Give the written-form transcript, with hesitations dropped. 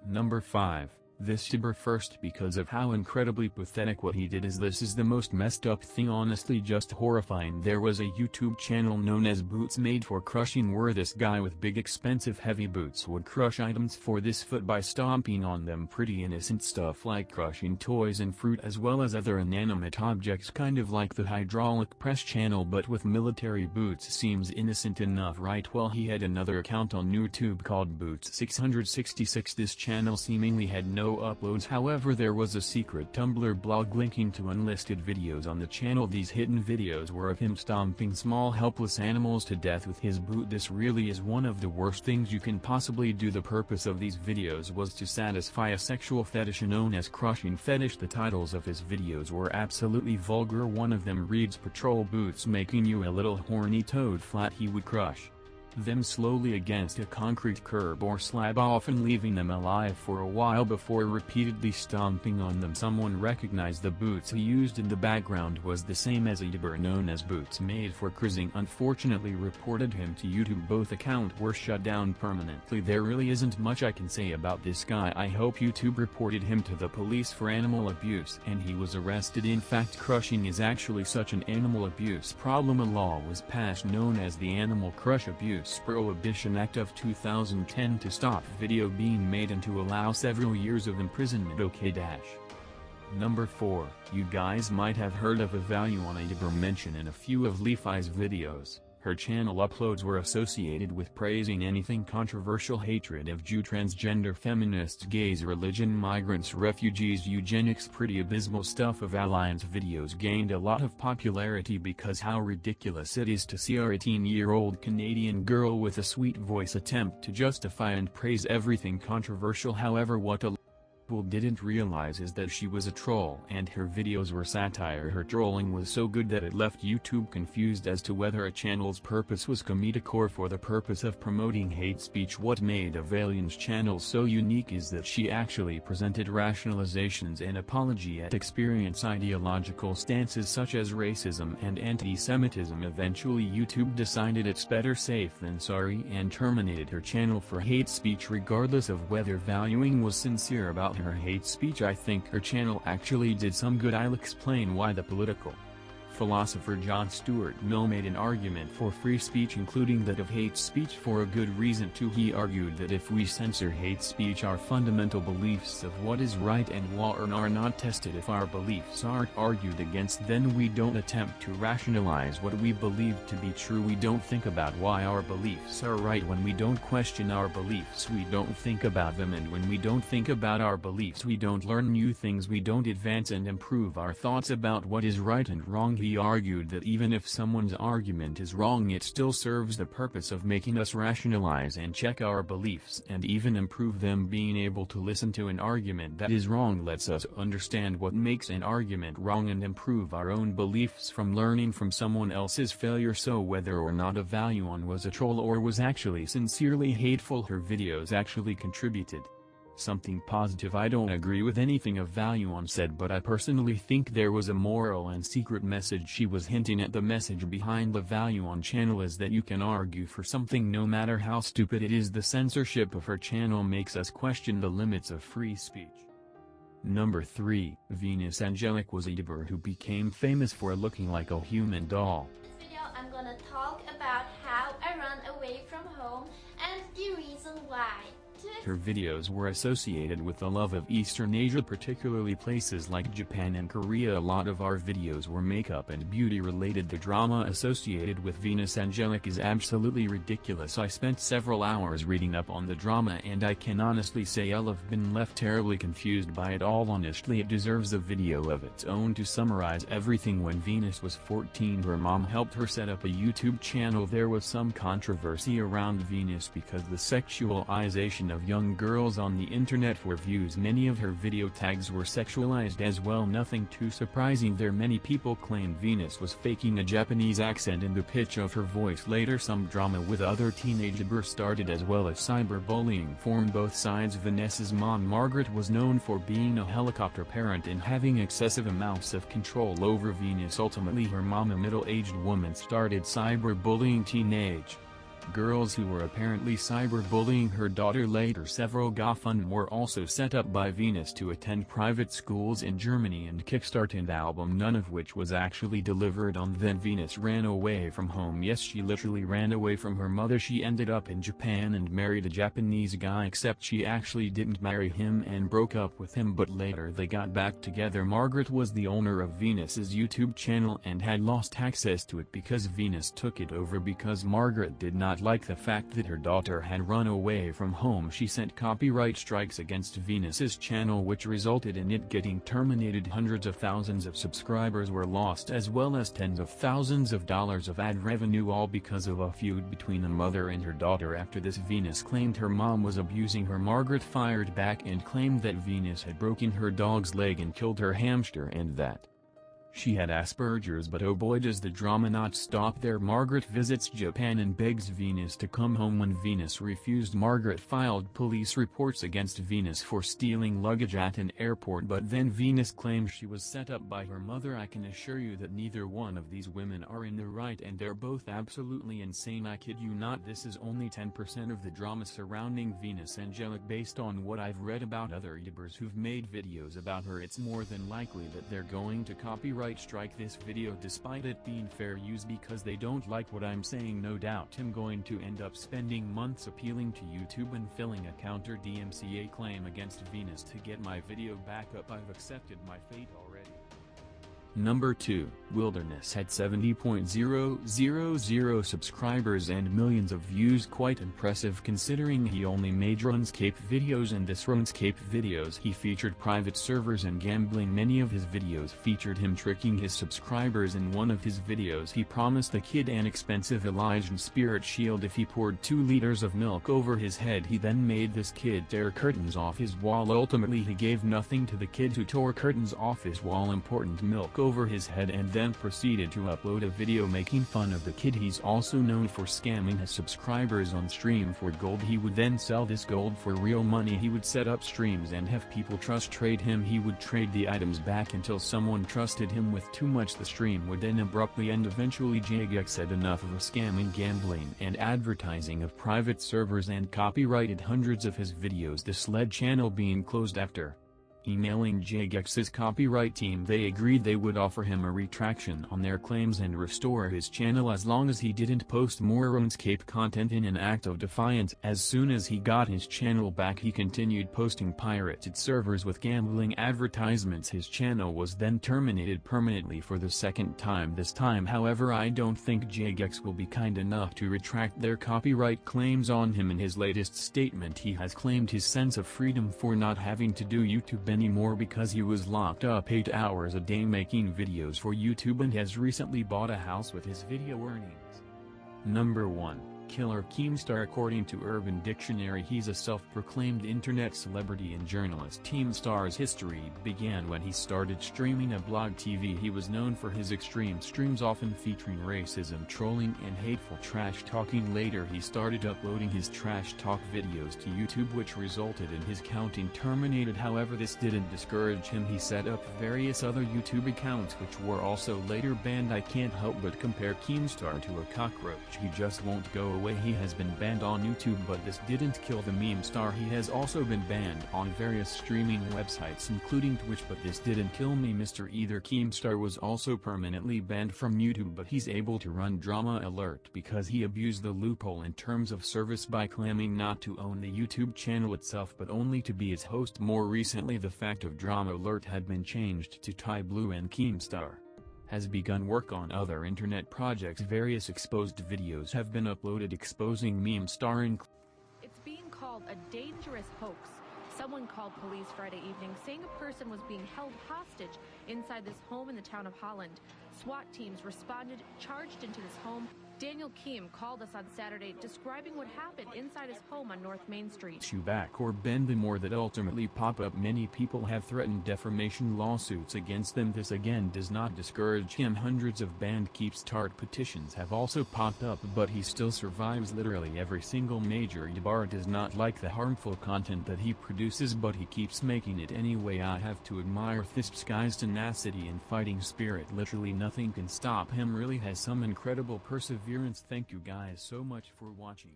Number 5. This YouTuber first because of how incredibly pathetic what he did is. This is the most messed up thing, honestly just horrifying. There was a YouTube channel known as Boots Made for Crushing where this guy with big expensive heavy boots would crush items for this foot by stomping on them. Pretty innocent stuff like crushing toys and fruit as well as other inanimate objects, kind of like the hydraulic press channel but with military boots. Seems innocent enough, right? Well, he had another account on YouTube called Boots666. This channel seemingly had no uploads, however there was a secret Tumblr blog linking to unlisted videos on the channel. These hidden videos were of him stomping small helpless animals to death with his boot. This really is one of the worst things you can possibly do. The purpose of these videos was to satisfy a sexual fetish known as crushing fetish. The titles of his videos were absolutely vulgar. One of them reads, "Patrol boots making you a little horny toad flat." He would crush them slowly against a concrete curb or slab, often leaving them alive for a while before repeatedly stomping on them. Someone recognized the boots he used in the background was the same as a YouTuber known as Boots Made for Cruising unfortunately reported him to YouTube. Both accounts were shut down permanently. There really isn't much I can say about this guy. I hope YouTube reported him to the police for animal abuse and he was arrested. In fact, crushing is actually such an animal abuse problem. A law was passed known as the Animal Crush Abuse Prohibition Act of 2010 to stop video being made and to allow several years of imprisonment. Number 4. You guys might have heard of a ValueOn, a YouTuber mentioned in a few of Lefi's videos. Her channel uploads were associated with praising anything controversial, hatred of Jew, transgender, feminists, gays, religion, migrants, refugees, eugenics. Pretty abysmal stuff. Of Alliance videos gained a lot of popularity because how ridiculous it is to see our 18-year-old Canadian girl with a sweet voice attempt to justify and praise everything controversial. However, what a people didn't realize is that she was a troll and her videos were satire. Her trolling was so good that it left YouTube confused as to whether a channel's purpose was comedic or for the purpose of promoting hate speech. What made ValueOn's channel so unique is that she actually presented rationalizations and apology at experience ideological stances such as racism and anti-Semitism. Eventually YouTube decided it's better safe than sorry and terminated her channel for hate speech regardless of whether ValueOn was sincere about her hate speech. I think her channel actually did some good. I'll explain why. The political philosopher John Stuart Mill made an argument for free speech, including that of hate speech, for a good reason too. He argued that if we censor hate speech, our fundamental beliefs of what is right and wrong are not tested. If our beliefs aren't argued against, then we don't attempt to rationalize what we believe to be true. We don't think about why our beliefs are right. When we don't question our beliefs, we don't think about them, and when we don't think about our beliefs, we don't learn new things. We don't advance and improve our thoughts about what is right and wrong. He argued that even if someone's argument is wrong, it still serves the purpose of making us rationalize and check our beliefs and even improve them. Being able to listen to an argument that is wrong lets us understand what makes an argument wrong and improve our own beliefs from learning from someone else's failure. So whether or not a ValueOn was a troll or was actually sincerely hateful, her videos actually contributed something positive. I don't agree with anything of ValueOn said, but I personally think there was a moral and secret message she was hinting at. The message behind the ValueOn channel is that you can argue for something no matter how stupid it is. The censorship of her channel makes us question the limits of free speech. Number 3. Venus Angelic was a YouTuber who became famous for looking like a human doll. In this video I'm gonna talk about how I run away from home and the reason why. Her videos were associated with the love of Eastern Asia, particularly places like Japan and Korea. A lot of our videos were makeup and beauty related. The drama associated with Venus Angelic is absolutely ridiculous. I spent several hours reading up on the drama and I can honestly say I've been left terribly confused by it all. Honestly, it deserves a video of its own. To summarize everything, when Venus was 14, her mom helped her set up a YouTube channel. There was some controversy around Venus because the sexualization of young girls on the internet for views. Many of her video tags were sexualized as well. Nothing too surprising there. Many people claimed Venus was faking a Japanese accent in the pitch of her voice. Later some drama with other teenage YouTubers started, as well as cyberbullying formed both sides. Vanessa's mom Margaret was known for being a helicopter parent and having excessive amounts of control over Venus. Ultimately her mom, a middle-aged woman, started cyberbullying teenage Girls who were apparently cyberbullying her daughter later. Several GoFundMe were also set up by Venus to attend private schools in Germany and kickstart an album, none of which was actually delivered on. Then Venus ran away from home. Yes, she literally ran away from her mother. She ended up in Japan and married a Japanese guy, except she actually didn't marry him and broke up with him, but later they got back together. Margaret was the owner of Venus's YouTube channel and had lost access to it because Venus took it over. Because Margaret did not like the fact that her daughter had run away from home, she sent copyright strikes against Venus's channel, which resulted in it getting terminated. Hundreds of thousands of subscribers were lost, as well as tens of thousands of dollars of ad revenue, all because of a feud between a mother and her daughter. After this, Venus claimed her mom was abusing her. Margaret fired back and claimed that Venus had broken her dog's leg and killed her hamster and that she had Asperger's. But oh boy, does the drama not stop there. Margaret visits Japan and begs Venus to come home. When Venus refused, Margaret filed police reports against Venus for stealing luggage at an airport, but then Venus claims she was set up by her mother. I can assure you that neither one of these women are in the right, and they're both absolutely insane. I kid you not. This is only 10% of the drama surrounding Venus Angelic. Based on what I've read about other YouTubers who've made videos about her, it's more than likely that they're going to copyright strike this video despite it being fair use, because they don't like what I'm saying. No doubt I'm going to end up spending months appealing to YouTube and filing a counter DMCA claim against Venus to get my video back up. I've accepted my fate already. Number 2, Wilderness had 70,000 subscribers and millions of views. Quite impressive considering he only made RuneScape videos, and this RuneScape videos he featured private servers and gambling. Many of his videos featured him tricking his subscribers. In one of his videos he promised the kid an expensive Elysian spirit shield if he poured 2 liters of milk over his head. He then made this kid tear curtains off his wall. Ultimately he gave nothing to the kid who tore curtains off his wall, important milk over his head, and then proceeded to upload a video making fun of the kid. He's also known for scamming his subscribers on stream for gold. He would then sell this gold for real money. He would set up streams and have people trust trade him. He would trade the items back until someone trusted him with too much. The stream would then abruptly end. Eventually Angelic said enough of a scamming, gambling and advertising of private servers and copyrighted hundreds of his videos. This led channel being closed. After emailing Angielic's copyright team, they agreed they would offer him a retraction on their claims and restore his channel as long as he didn't post more RuneScape content. In an act of defiance, as soon as he got his channel back, he continued posting pirated servers with gambling advertisements. His channel was then terminated permanently for the second time. This time, however, I don't think Angelic will be kind enough to retract their copyright claims on him. In his latest statement, he has claimed his sense of freedom for not having to do YouTube anymore because he was locked up 8 hours a day making videos for YouTube and has recently bought a house with his video earnings. Number 1, Killer Keemstar. According to Urban Dictionary, he's a self-proclaimed internet celebrity and journalist. Keemstar's history began when he started streaming a blog TV. He was known for his extreme streams, often featuring racism, trolling and hateful trash talking. Later he started uploading his trash talk videos to YouTube, which resulted in his account being terminated. However, this didn't discourage him. He set up various other YouTube accounts which were also later banned. I can't help but compare Keemstar to a cockroach. He just won't go away. He has been banned on YouTube, but this didn't kill the meme star. He has also been banned on various streaming websites including Twitch, but this didn't kill me Mr. Either. Keemstar was also permanently banned from YouTube, but he's able to run Drama Alert because he abused the loophole in terms of service by claiming not to own the YouTube channel itself but only to be its host. More recently, the fact of Drama Alert had been changed to Ty Blue, and Keemstar has begun work on other internet projects. Various exposed videos have been uploaded exposing meme star. It's being called a dangerous hoax. Someone called police Friday evening saying a person was being held hostage inside this home in the town of Holland. SWAT teams responded, charged into this home. Daniel Keem called us on Saturday describing what happened inside his home on North Main Street. Issue back or bend the more that ultimately pop up. Many people have threatened defamation lawsuits against them. This again does not discourage him. Hundreds of banned Keemstar petitions have also popped up, but he still survives. Literally every single major YouTuber does not like the harmful content that he produces, but he keeps making it anyway. I have to admire this guy's tenacity and fighting spirit. Literally nothing can stop him really has some incredible perseverance. Thank you guys so much for watching.